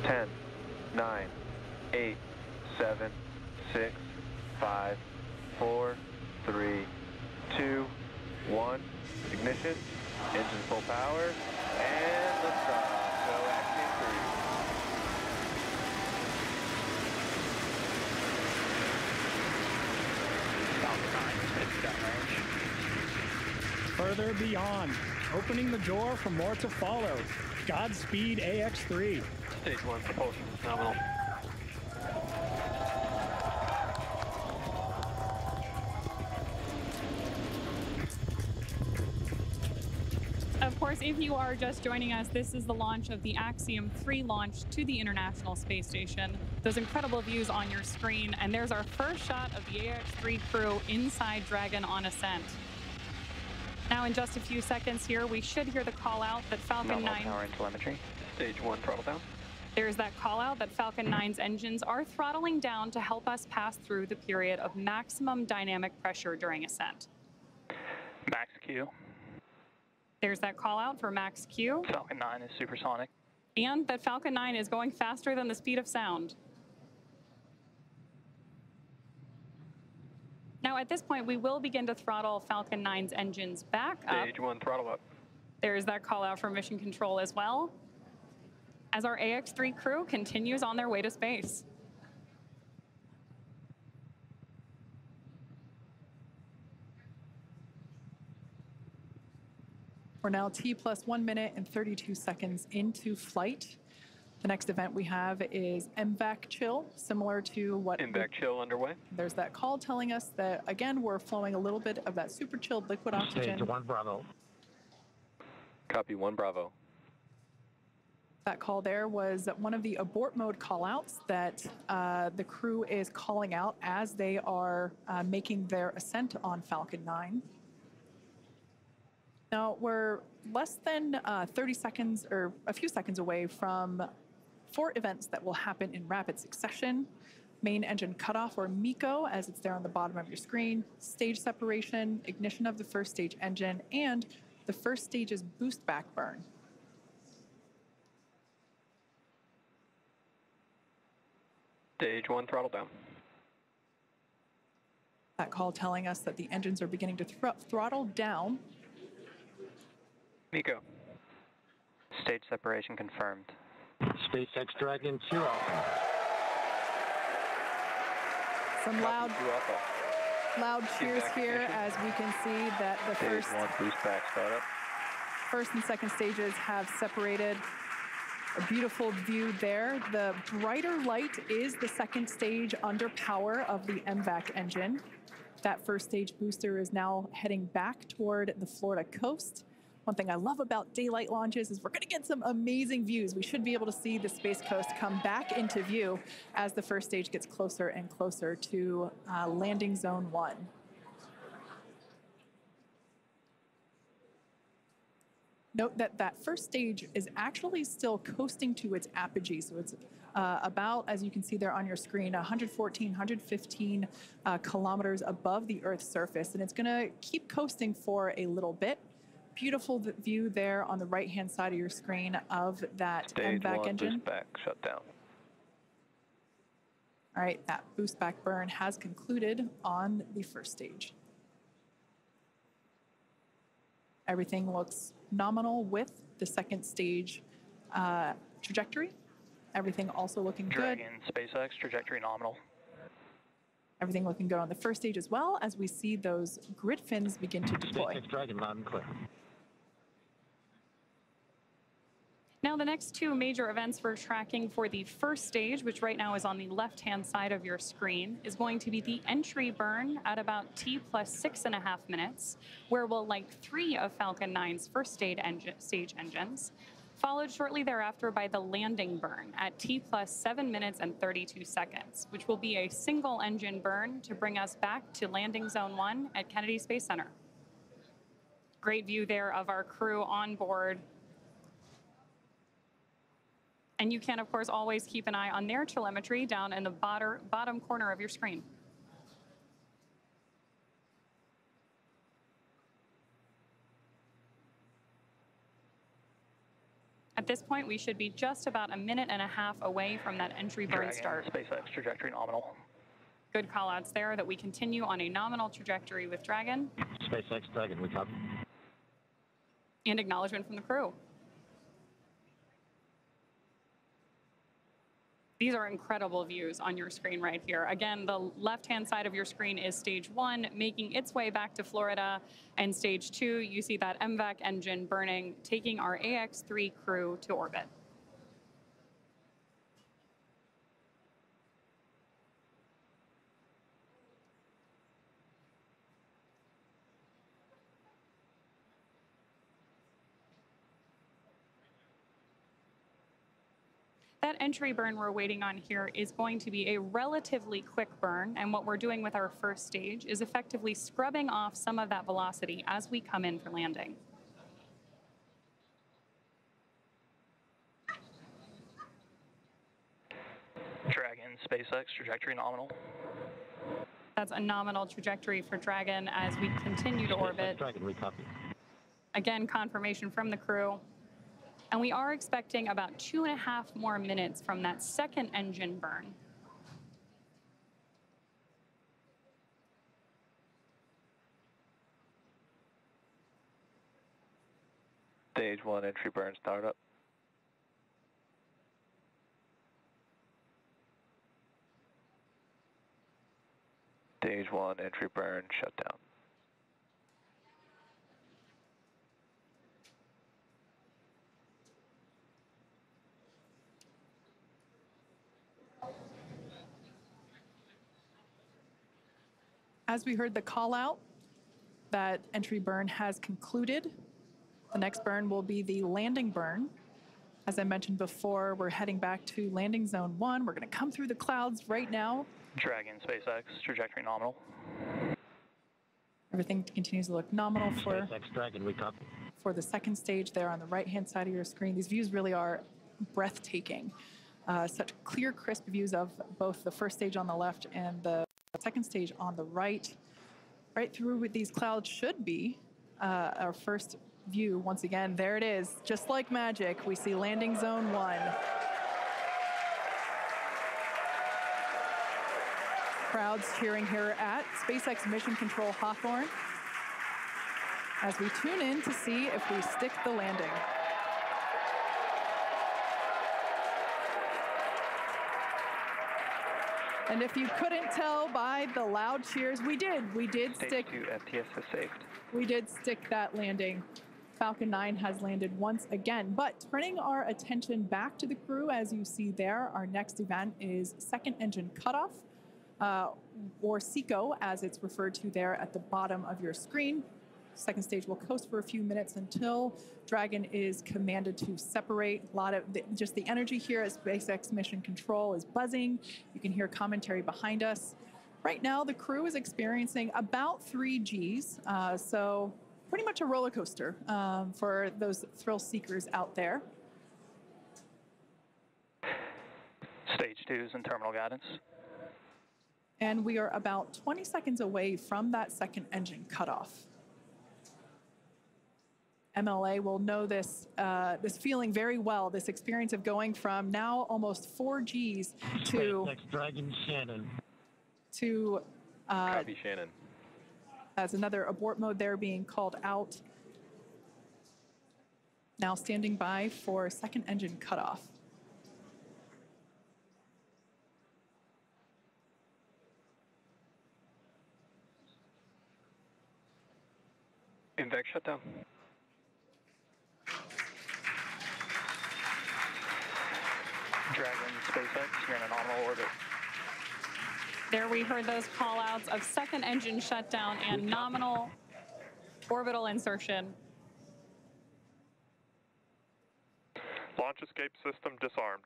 10, 9, 8, 7, 6, 5, 4, 3, 2, 1. Ignition, engine full power, and liftoff. So Axiom 3. Further beyond, opening the door for more to follow. Godspeed AX3. Stage 1 propulsion is nominal. Of course, if you are just joining us, this is the launch of the Axiom 3 launch to the International Space Station. Those incredible views on your screen, and there's our first shot of the AX3 crew inside Dragon on ascent. Now, in just a few seconds here, we should hear the call out that Falcon 9... power and telemetry. Stage 1 throttle down. There's that call out that Falcon 9's engines are throttling down to help us pass through the period of maximum dynamic pressure during ascent. Max Q. There's that call out for Max Q. Falcon 9 is supersonic. And that Falcon 9 is going faster than the speed of sound. Now, at this point, we will begin to throttle Falcon 9's engines back up. Stage 1 throttle up. There's that call out for mission control as well, as our AX3 crew continues on their way to space. We're now T plus 1 minute and 32 seconds into flight. The next event we have is MVAC chill, similar to what... MVAC chill underway. There's that call telling us that, again, we're flowing a little bit of that super chilled liquid oxygen. Stage 1 Bravo. Copy 1 Bravo. That call there was one of the abort mode callouts that the crew is calling out as they are making their ascent on Falcon 9. Now, we're less than 30 seconds or a few seconds away from 4 events that will happen in rapid succession. Main engine cutoff, or MECO, as it's there on the bottom of your screen, stage separation, ignition of the first stage engine, and the first stage's boost back burn. Stage 1 throttle down. That call telling us that the engines are beginning to throttle down. MECO. Stage separation confirmed. SpaceX Dragon 2 Alpha. Some loud cheers here as we can see that the Stage 1 boost back startup. first and second stages have separated. A beautiful view there. The brighter light is the second stage under power of the MVAC engine. That first stage booster is now heading back toward the Florida coast. One thing I love about daylight launches is we're going to get some amazing views. We should be able to see the Space Coast come back into view as the first stage gets closer and closer to landing zone 1. Note that that first stage is actually still coasting to its apogee. So it's about, as you can see there on your screen, 114, 115 kilometers above the Earth's surface. And it's going to keep coasting for a little bit. Beautiful view there on the right-hand side of your screen of that MVAC engine. Boost back shut down. All right, that boost back burn has concluded on the first stage. Everything looks nominal with the second stage trajectory. Everything also looking good. Dragon SpaceX trajectory nominal. Everything looking good on the first stage as well as we see those grid fins begin to deploy. SpaceX Dragon loud and clear. Now, the next 2 major events we're tracking for the first stage, which right now is on the left-hand side of your screen, is going to be the entry burn at about T plus 6.5 minutes, where we'll light 3 of Falcon 9's first stage engines, followed shortly thereafter by the landing burn at T plus 7 minutes and 32 seconds, which will be a single engine burn to bring us back to landing zone 1 at Kennedy Space Center. Great view there of our crew on board. And you can, of course, always keep an eye on their telemetry down in the bottom corner of your screen. At this point, we should be just about a minute and a half away from that entry burn Dragon, start. SpaceX trajectory nominal. Good call-outs there that we continue on a nominal trajectory with Dragon. SpaceX Dragon, we copy. And acknowledgement from the crew. These are incredible views on your screen right here. Again, the left-hand side of your screen is stage 1, making its way back to Florida. And stage 2, you see that MVAC engine burning, taking our AX-3 crew to orbit. That entry burn we're waiting on here is going to be a relatively quick burn, and what we're doing with our first stage is effectively scrubbing off some of that velocity as we come in for landing. Dragon, SpaceX trajectory nominal. That's a nominal trajectory for Dragon as we continue to orbit. Dragon, we copy. Again, confirmation from the crew. And we are expecting about 2.5 more minutes from that second engine burn. Stage 1 entry burn startup. Stage 1 entry burn shutdown. As we heard the call out, that entry burn has concluded. The next burn will be the landing burn. As I mentioned before, we're heading back to landing zone 1. We're going to come through the clouds right now. Dragon, SpaceX trajectory nominal. Everything continues to look nominal SpaceX Dragon, we copy. for the second stage there on the right-hand side of your screen. These views really are breathtaking. Such clear, crisp views of both the first stage on the left and the second stage on the right. Right through with these clouds should be our first view. Once again, there it is. Just like magic, we see landing zone 1. Crowds cheering here at SpaceX Mission Control Hawthorne as we tune in to see if we stick the landing. And if you couldn't tell by the loud cheers, we did Stage stick. 2 FTS has saved. We did stick that landing. Falcon 9 has landed once again. But turning our attention back to the crew, as you see there, our next event is second engine cutoff, or SECO, as it's referred to there at the bottom of your screen. Second stage will coast for a few minutes until Dragon is commanded to separate. A lot of just the energy here at SpaceX Mission Control is buzzing. You can hear commentary behind us. Right now, the crew is experiencing about 3 Gs, so pretty much a roller coaster for those thrill seekers out there. Stage 2 is in terminal guidance. And we are about 20 seconds away from that second engine cutoff. MLA will know this feeling very well, this experience of going from now almost 4 Gs to... SpaceX Dragon Shannon. To... Copy, Shannon. As another abort mode there being called out. Now standing by for second engine cutoff. INVEC shutdown. Dragon, SpaceX, you're in a nominal orbit. There we heard those call outs of second engine shutdown and nominal orbital insertion. Launch escape system disarmed.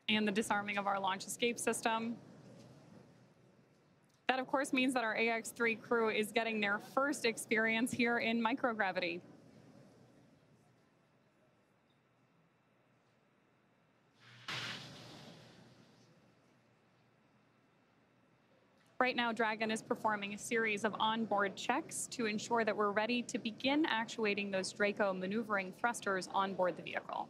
And the disarming of our launch escape system. That, of course, means that our AX-3 crew is getting their first experience here in microgravity. Right now, Dragon is performing a series of onboard checks to ensure that we're ready to begin actuating those Draco maneuvering thrusters on board the vehicle.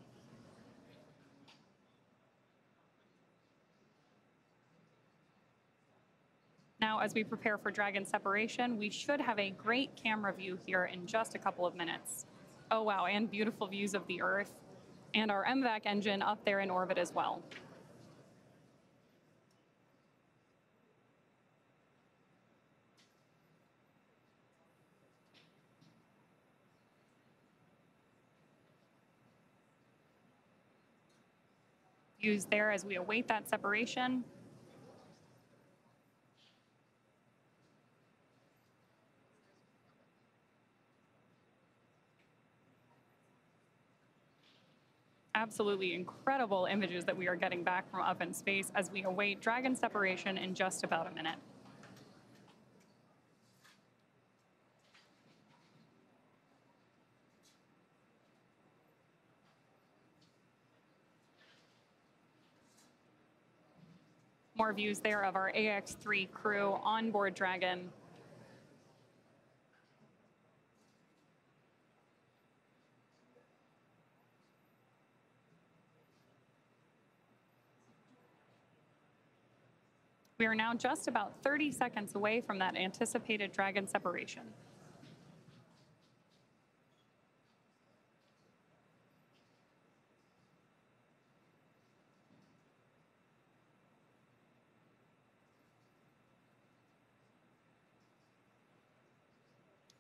Now, as we prepare for Dragon separation, we should have a great camera view here in just a couple of minutes. Oh, wow, and beautiful views of the Earth, and our MVAC engine up there in orbit as well. Views there as we await that separation. Absolutely incredible images that we are getting back from up in space as we await Dragon separation in just about a minute. More views there of our AX-3 crew on board Dragon. We are now just about 30 seconds away from that anticipated Dragon separation.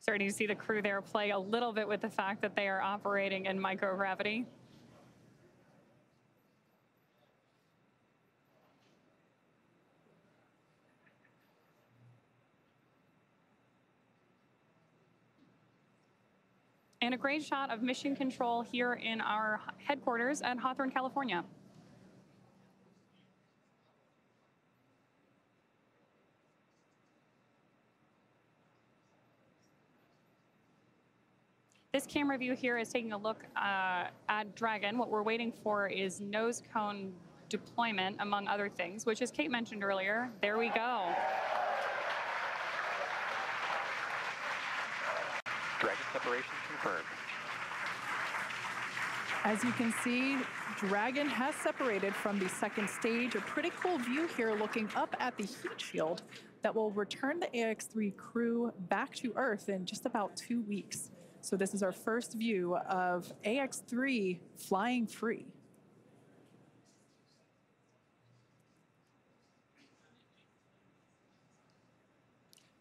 Starting to see the crew there play a little bit with the fact that they are operating in microgravity. And a great shot of mission control here in our headquarters at Hawthorne, California. This camera view here is taking a look at Dragon. What we're waiting for is nose cone deployment, among other things, which, as Kate mentioned earlier, there we go. Dragon separation confirmed. As you can see, Dragon has separated from the second stage. A pretty cool view here looking up at the heat shield that will return the AX-3 crew back to Earth in just about 2 weeks. So this is our first view of AX-3 flying free.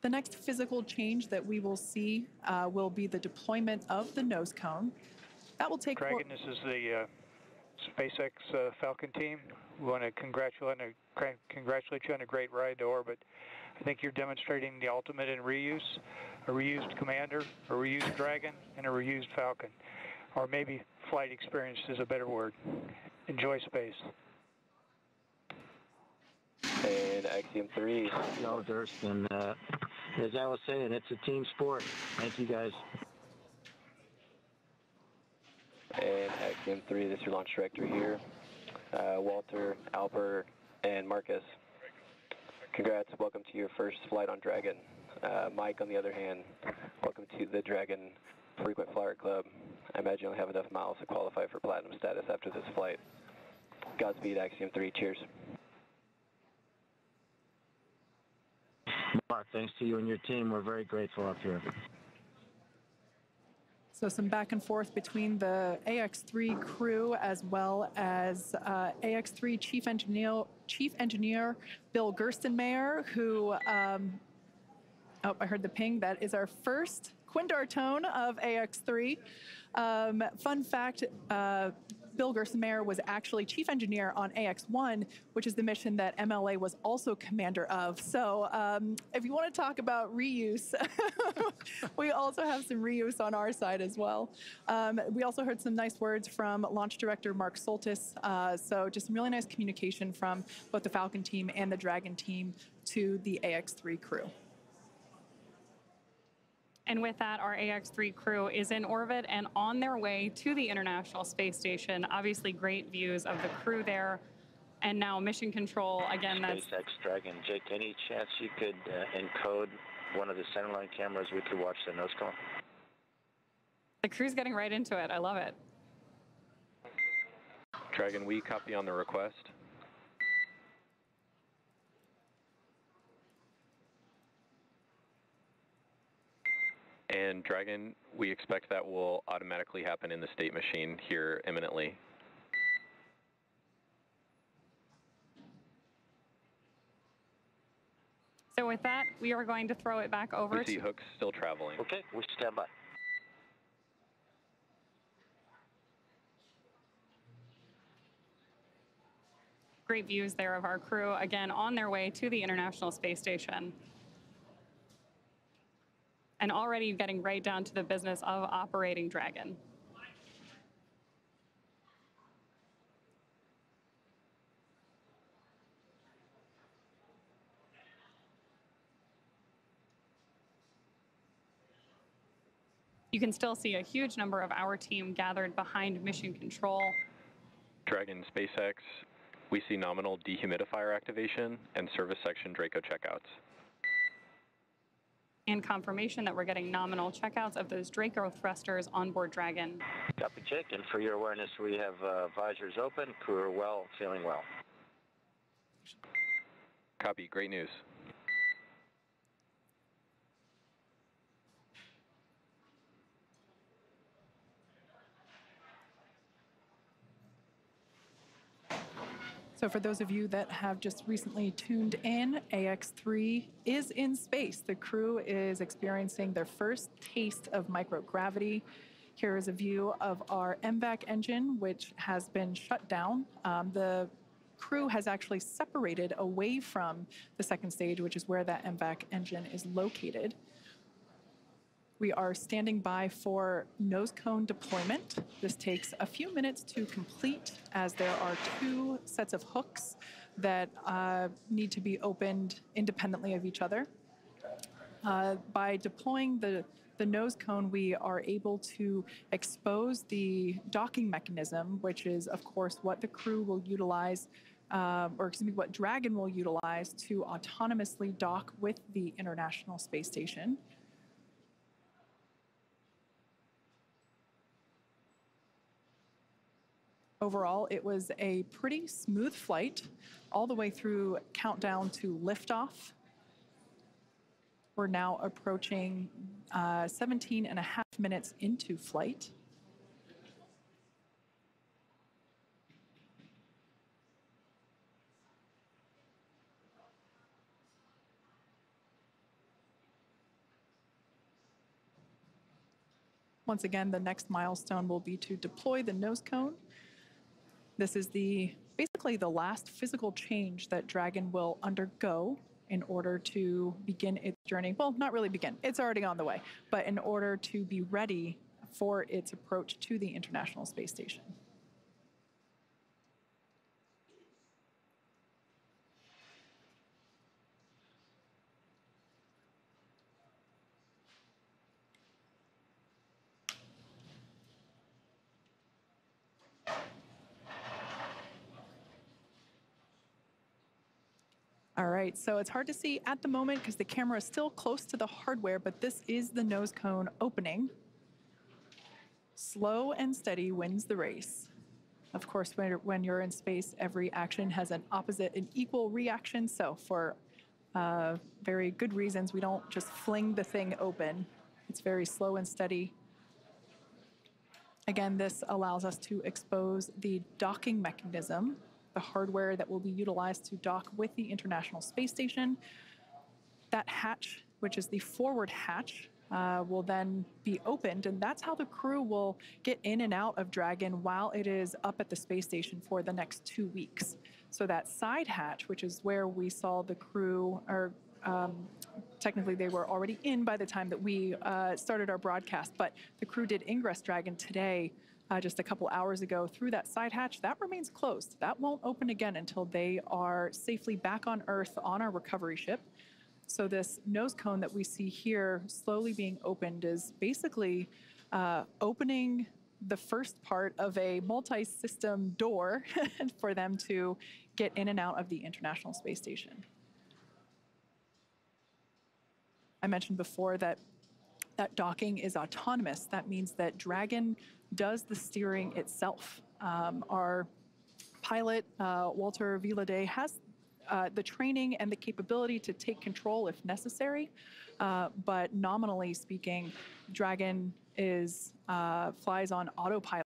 The next physical change that we will see will be the deployment of the nose cone. That will take... Dragon, this is the SpaceX Falcon team. We want to congratulate you on a great ride to orbit. I think you're demonstrating the ultimate in reuse, a reused Commander, a reused Dragon, and a reused Falcon. Or maybe flight experience is a better word. Enjoy space. And Axiom 3. No, Thurston. As I was saying, it's a team sport. Thank you, guys. And Axiom 3, this is your launch director here. Walter, Alper, and Marcus. Congrats, welcome to your first flight on Dragon. Mike, on the other hand, welcome to the Dragon Frequent Flyer Club. I imagine you'll have enough miles to qualify for platinum status after this flight. Godspeed, Axiom 3, cheers. Mark, thanks to you and your team. We're very grateful up here. So some back and forth between the AX-3 crew as well as AX-3 Chief Engineer Bill Gerstenmayer, who, oh, I heard the ping. That is our first Quindar tone of AX-3. Fun fact, Bill Gerstenmayer was actually chief engineer on AX-1, which is the mission that MLA was also commander of. So if you want to talk about reuse, we also have some reuse on our side as well. We also heard some nice words from launch director Mark Soltis. So just some really nice communication from both the Falcon team and the Dragon team to the AX-3 crew. And with that, our AX-3 crew is in orbit and on their way to the International Space Station. Obviously, great views of the crew there. And now mission control, again, that's... SpaceX Dragon. Jake, any chance you could encode one of the centerline cameras? We could watch the nose cone. The crew's getting right into it. I love it. Dragon, we copy on the request. And Dragon, we expect that will automatically happen in the state machine here imminently. So with that, we are going to throw it back over. We see hooks still traveling. Okay, we stand by. Great views there of our crew, again, on their way to the International Space Station. And already getting right down to the business of operating Dragon. You can still see a huge number of our team gathered behind mission control. Dragon SpaceX, we see nominal dehumidifier activation and service section Draco checkouts. And confirmation that we're getting nominal checkouts of those Draco thrusters on board Dragon. Copy, Jake. And for your awareness, we have visors open, crew are well, feeling well. Copy, great news. So for those of you that have just recently tuned in, AX-3 is in space. The crew is experiencing their first taste of microgravity. Here is a view of our MVAC engine, which has been shut down. The crew has actually separated away from the second stage, which is where that MVAC engine is located. We are standing by for nose cone deployment. This takes a few minutes to complete as there are 2 sets of hooks that need to be opened independently of each other. By deploying the nose cone, we are able to expose the docking mechanism, which is, of course, what the crew will utilize, or excuse me, what Dragon will utilize to autonomously dock with the International Space Station. Overall, it was a pretty smooth flight all the way through countdown to liftoff. We're now approaching 17 and a half minutes into flight. Once again, the next milestone will be to deploy the nose cone. This is basically the last physical change that Dragon will undergo in order to begin its journey. Well, not really begin, it's already on the way, but in order to be ready for its approach to the International Space Station. All right, so it's hard to see at the moment because the camera is still close to the hardware, but this is the nose cone opening. Slow and steady wins the race. Of course, when you're in space, every action has an opposite and equal reaction. So for very good reasons, we don't just fling the thing open. It's very slow and steady. Again, this allows us to expose the docking mechanism, the hardware that will be utilized to dock with the International Space Station. That hatch, which is the forward hatch, will then be opened, and that's how the crew will get in and out of Dragon while it is up at the space station for the next 2 weeks. So that side hatch, which is where we saw the crew, or technically they were already in by the time that we started our broadcast, but the crew did ingress Dragon today, just a couple hours ago, through that side hatch. That remains closed. That won't open again until they are safely back on Earth on our recovery ship. So this nose cone that we see here slowly being opened is basically opening the first part of a multi-system door for them to get in and out of the International Space Station. I mentioned before that docking is autonomous. That means that Dragon does the steering itself. Our pilot, Walter Villaday, has the training and the capability to take control if necessary. But nominally speaking, Dragon flies on autopilot.